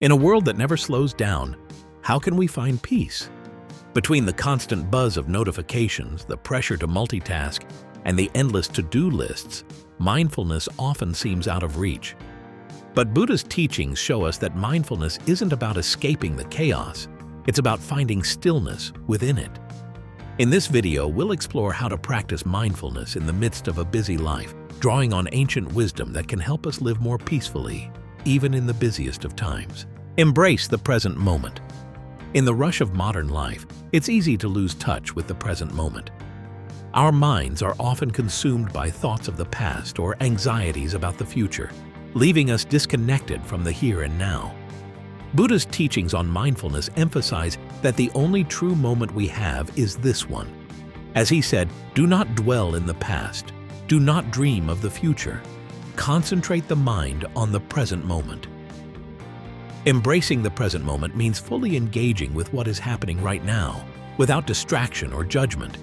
In a world that never slows down, how can we find peace? Between the constant buzz of notifications, the pressure to multitask, and the endless to-do lists, mindfulness often seems out of reach. But Buddha's teachings show us that mindfulness isn't about escaping the chaos, it's about finding stillness within it. In this video, we'll explore how to practice mindfulness in the midst of a busy life, drawing on ancient wisdom that can help us live more peacefully, even in the busiest of times. Embrace the present moment. In the rush of modern life, it's easy to lose touch with the present moment. Our minds are often consumed by thoughts of the past or anxieties about the future, leaving us disconnected from the here and now. Buddha's teachings on mindfulness emphasize that the only true moment we have is this one. As he said, do not dwell in the past, do not dream of the future. Concentrate the mind on the present moment. Embracing the present moment means fully engaging with what is happening right now, without distraction or judgment.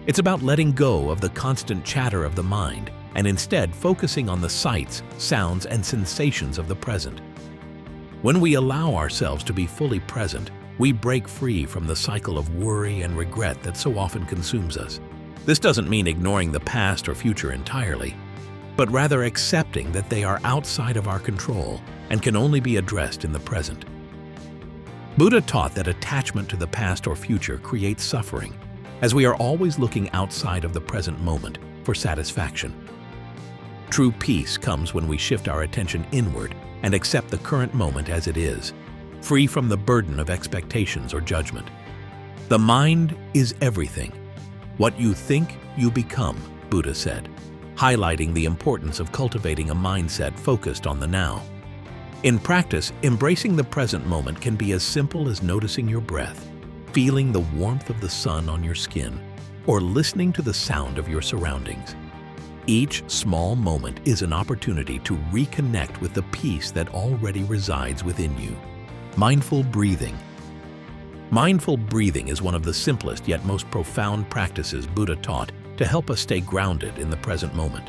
It's about letting go of the constant chatter of the mind and instead focusing on the sights, sounds, and sensations of the present. When we allow ourselves to be fully present, we break free from the cycle of worry and regret that so often consumes us. This doesn't mean ignoring the past or future entirely, but rather accepting that they are outside of our control and can only be addressed in the present. Buddha taught that attachment to the past or future creates suffering, as we are always looking outside of the present moment for satisfaction. True peace comes when we shift our attention inward and accept the current moment as it is, free from the burden of expectations or judgment. The mind is everything. What you think, you become, Buddha said, highlighting the importance of cultivating a mindset focused on the now. In practice, embracing the present moment can be as simple as noticing your breath, feeling the warmth of the sun on your skin, or listening to the sound of your surroundings. Each small moment is an opportunity to reconnect with the peace that already resides within you. Mindful breathing. Mindful breathing is one of the simplest yet most profound practices Buddha taught to help us stay grounded in the present moment.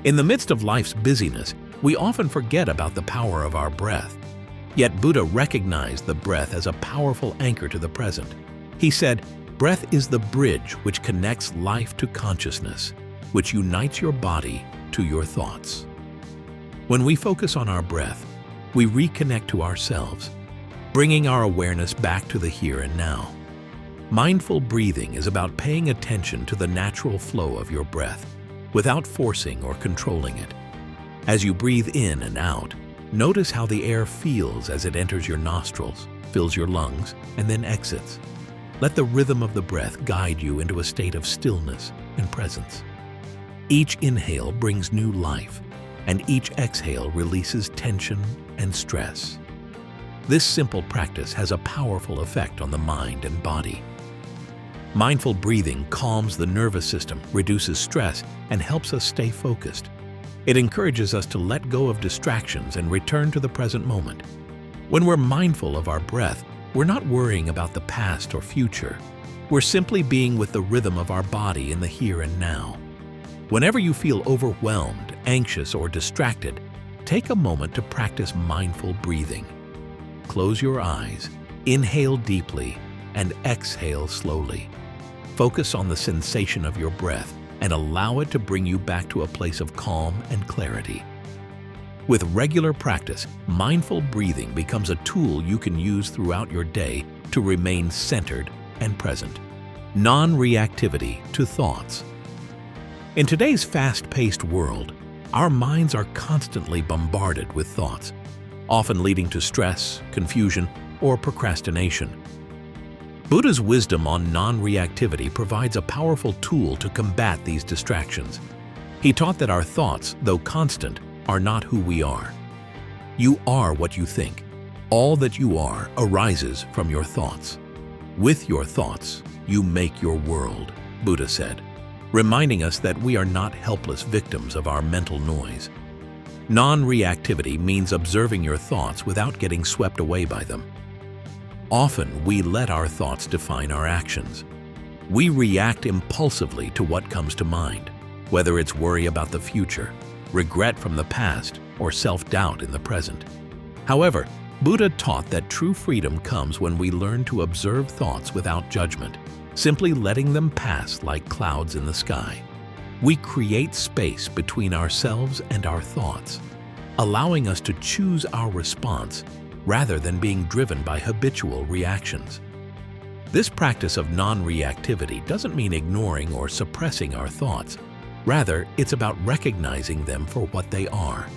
In the midst of life's busyness, we often forget about the power of our breath. Yet Buddha recognized the breath as a powerful anchor to the present. He said, "Breath is the bridge which connects life to consciousness, which unites your body to your thoughts." When we focus on our breath, we reconnect to ourselves, bringing our awareness back to the here and now. Mindful breathing is about paying attention to the natural flow of your breath, without forcing or controlling it. As you breathe in and out, notice how the air feels as it enters your nostrils, fills your lungs, and then exits. Let the rhythm of the breath guide you into a state of stillness and presence. Each inhale brings new life, and each exhale releases tension and stress. This simple practice has a powerful effect on the mind and body. Mindful breathing calms the nervous system, reduces stress, and helps us stay focused. It encourages us to let go of distractions and return to the present moment. When we're mindful of our breath, we're not worrying about the past or future. We're simply being with the rhythm of our body in the here and now. Whenever you feel overwhelmed, anxious, or distracted, take a moment to practice mindful breathing. Close your eyes, inhale deeply, and exhale slowly. Focus on the sensation of your breath and allow it to bring you back to a place of calm and clarity. With regular practice, mindful breathing becomes a tool you can use throughout your day to remain centered and present. Non-reactivity to thoughts. In today's fast-paced world, our minds are constantly bombarded with thoughts, often leading to stress, confusion, or procrastination. Buddha's wisdom on non-reactivity provides a powerful tool to combat these distractions. He taught that our thoughts, though constant, are not who we are. You are what you think. All that you are arises from your thoughts. With your thoughts, you make your world, Buddha said, reminding us that we are not helpless victims of our mental noise. Non-reactivity means observing your thoughts without getting swept away by them. Often, we let our thoughts define our actions. We react impulsively to what comes to mind, whether it's worry about the future, regret from the past, or self-doubt in the present. However, Buddha taught that true freedom comes when we learn to observe thoughts without judgment, simply letting them pass like clouds in the sky. We create space between ourselves and our thoughts, allowing us to choose our response rather than being driven by habitual reactions. This practice of non-reactivity doesn't mean ignoring or suppressing our thoughts. Rather, it's about recognizing them for what they are,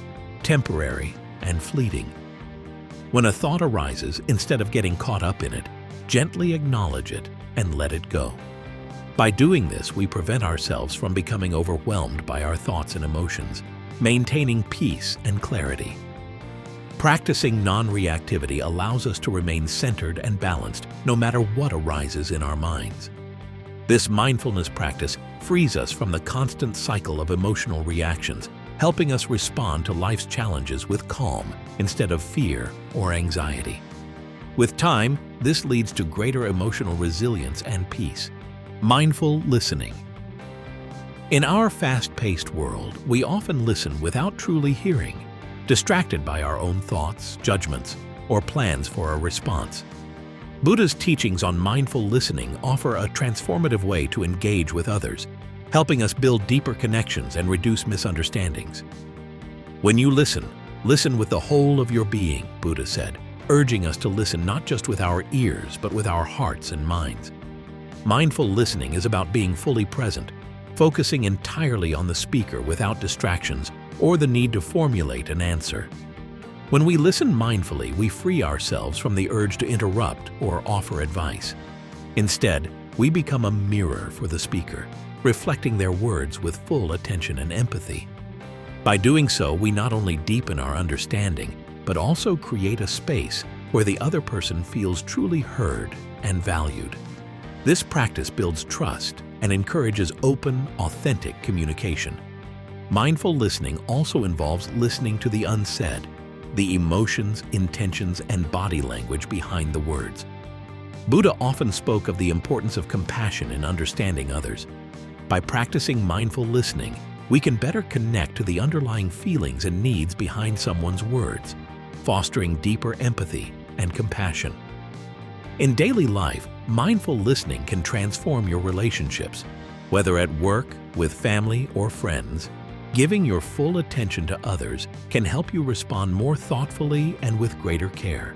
temporary and fleeting. When a thought arises, instead of getting caught up in it, gently acknowledge it and let it go. By doing this, we prevent ourselves from becoming overwhelmed by our thoughts and emotions, maintaining peace and clarity. Practicing non-reactivity allows us to remain centered and balanced no matter what arises in our minds. This mindfulness practice frees us from the constant cycle of emotional reactions, helping us respond to life's challenges with calm instead of fear or anxiety. With time, this leads to greater emotional resilience and peace. Mindful listening. In our fast-paced world, we often listen without truly hearing, distracted by our own thoughts, judgments, or plans for a response. Buddha's teachings on mindful listening offer a transformative way to engage with others, helping us build deeper connections and reduce misunderstandings. When you listen, listen with the whole of your being, Buddha said, urging us to listen not just with our ears, but with our hearts and minds. Mindful listening is about being fully present, focusing entirely on the speaker without distractions or the need to formulate an answer. When we listen mindfully, we free ourselves from the urge to interrupt or offer advice. Instead, we become a mirror for the speaker, reflecting their words with full attention and empathy. By doing so, we not only deepen our understanding, but also create a space where the other person feels truly heard and valued. This practice builds trust and encourages open, authentic communication. Mindful listening also involves listening to the unsaid, the emotions, intentions, and body language behind the words. Buddha often spoke of the importance of compassion in understanding others. By practicing mindful listening, we can better connect to the underlying feelings and needs behind someone's words, fostering deeper empathy and compassion. In daily life, mindful listening can transform your relationships, whether at work, with family, or friends. Giving your full attention to others can help you respond more thoughtfully and with greater care.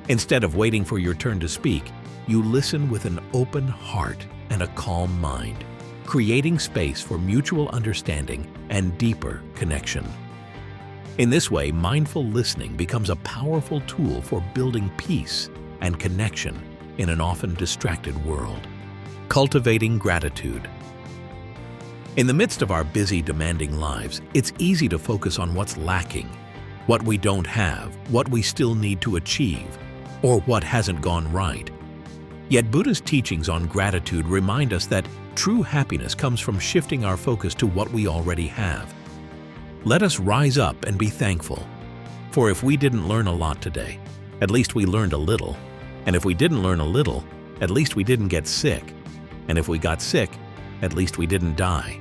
Instead of waiting for your turn to speak, you listen with an open heart and a calm mind, creating space for mutual understanding and deeper connection. In this way, mindful listening becomes a powerful tool for building peace and connection in an often distracted world. Cultivating gratitude. In the midst of our busy, demanding lives, it's easy to focus on what's lacking, what we don't have, what we still need to achieve, or what hasn't gone right. Yet Buddha's teachings on gratitude remind us that true happiness comes from shifting our focus to what we already have. Let us rise up and be thankful. For if we didn't learn a lot today, at least we learned a little. And if we didn't learn a little, at least we didn't get sick. And if we got sick, at least we didn't die.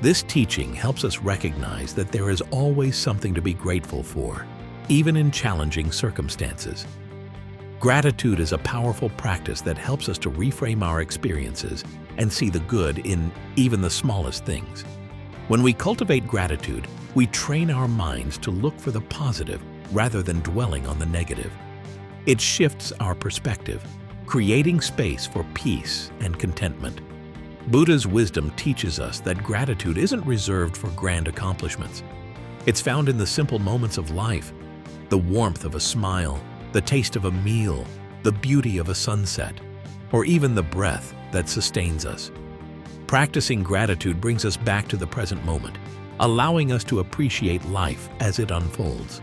This teaching helps us recognize that there is always something to be grateful for, even in challenging circumstances. Gratitude is a powerful practice that helps us to reframe our experiences and see the good in even the smallest things. When we cultivate gratitude, we train our minds to look for the positive rather than dwelling on the negative. It shifts our perspective, creating space for peace and contentment. Buddha's wisdom teaches us that gratitude isn't reserved for grand accomplishments. It's found in the simple moments of life, the warmth of a smile, the taste of a meal, the beauty of a sunset, or even the breath that sustains us. Practicing gratitude brings us back to the present moment, allowing us to appreciate life as it unfolds.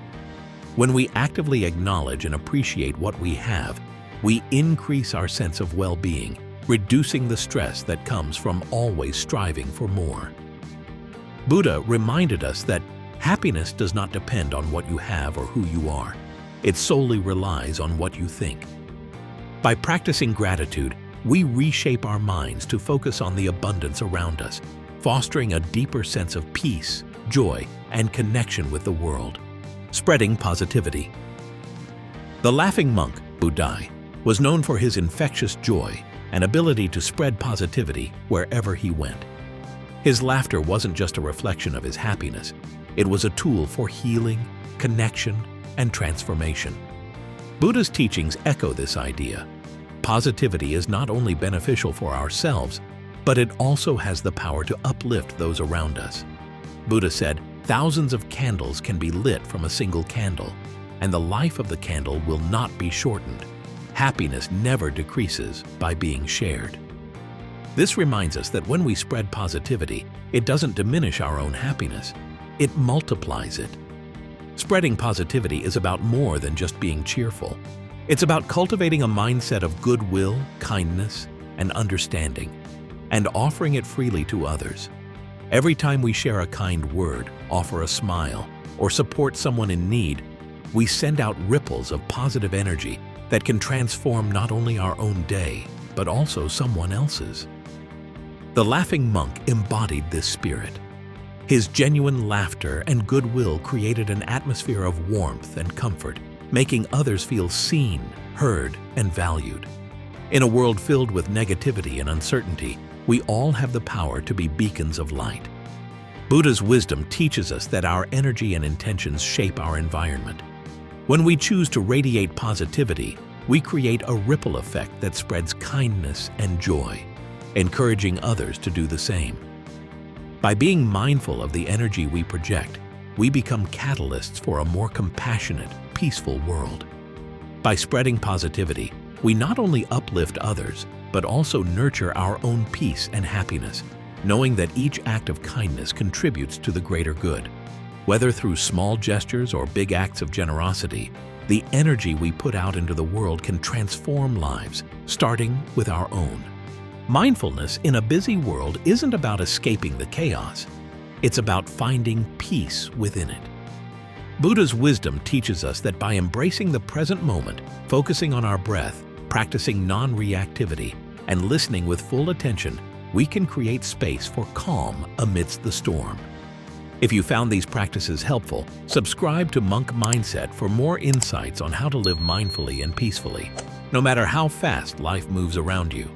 When we actively acknowledge and appreciate what we have, we increase our sense of well-being, reducing the stress that comes from always striving for more. Buddha reminded us that happiness does not depend on what you have or who you are. It solely relies on what you think. By practicing gratitude, we reshape our minds to focus on the abundance around us, fostering a deeper sense of peace, joy, and connection with the world. Spreading positivity. The laughing monk, Buddha, was known for his infectious joy and ability to spread positivity wherever he went. His laughter wasn't just a reflection of his happiness, it was a tool for healing, connection, and transformation. Buddha's teachings echo this idea. Positivity is not only beneficial for ourselves, but it also has the power to uplift those around us. Buddha said, "Thousands of candles can be lit from a single candle, and the life of the candle will not be shortened. Happiness never decreases by being shared." This reminds us that when we spread positivity, it doesn't diminish our own happiness, it multiplies it. Spreading positivity is about more than just being cheerful. It's about cultivating a mindset of goodwill, kindness, and understanding, and offering it freely to others. Every time we share a kind word, offer a smile, or support someone in need, we send out ripples of positive energy that can transform not only our own day, but also someone else's. The laughing monk embodied this spirit. His genuine laughter and goodwill created an atmosphere of warmth and comfort, making others feel seen, heard, and valued. In a world filled with negativity and uncertainty, we all have the power to be beacons of light. Buddha's wisdom teaches us that our energy and intentions shape our environment. When we choose to radiate positivity, we create a ripple effect that spreads kindness and joy, encouraging others to do the same. By being mindful of the energy we project, we become catalysts for a more compassionate, peaceful world. By spreading positivity, we not only uplift others, but also nurture our own peace and happiness, knowing that each act of kindness contributes to the greater good. Whether through small gestures or big acts of generosity, the energy we put out into the world can transform lives, starting with our own. Mindfulness in a busy world isn't about escaping the chaos. It's about finding peace within it. Buddha's wisdom teaches us that by embracing the present moment, focusing on our breath, practicing non-reactivity, and listening with full attention, we can create space for calm amidst the storm. If you found these practices helpful, subscribe to Monk Mindset for more insights on how to live mindfully and peacefully, no matter how fast life moves around you.